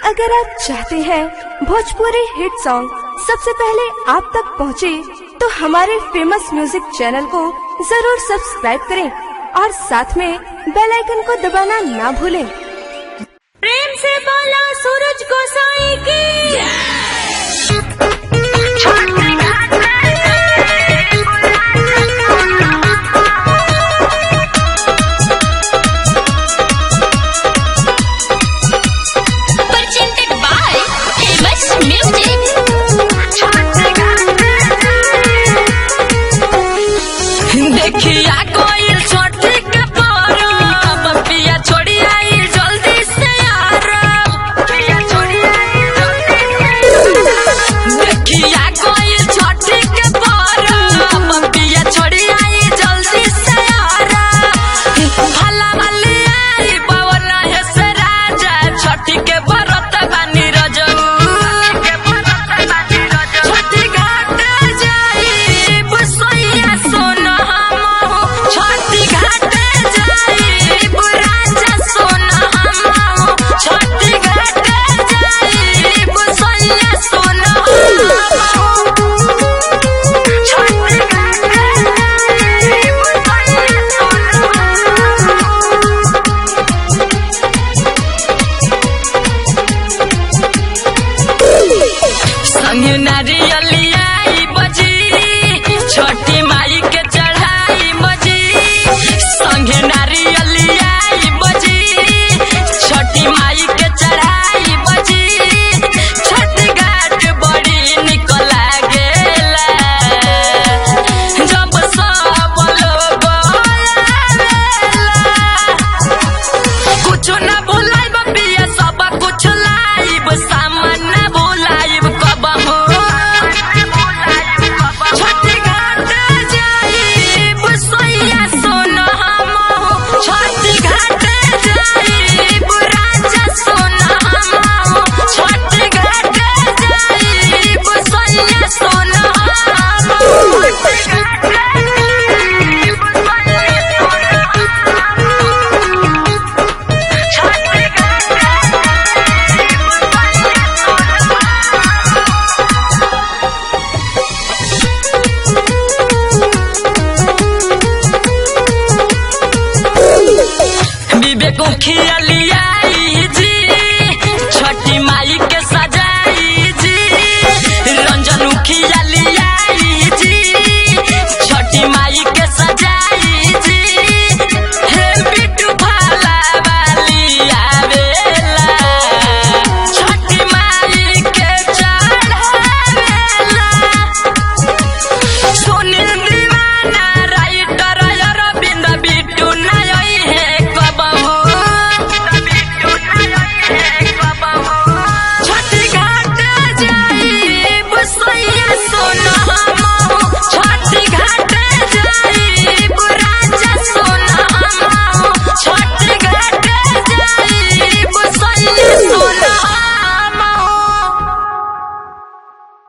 अगर आप चाहते हैं भोजपुरी हिट सॉन्ग सबसे पहले आप तक पहुंचे, तो हमारे फेमस म्यूजिक चैनल को जरूर सब्सक्राइब करें और साथ में बेल आइकन को दबाना ना भूलें। प्रेम से बोला सूरज गोसाई की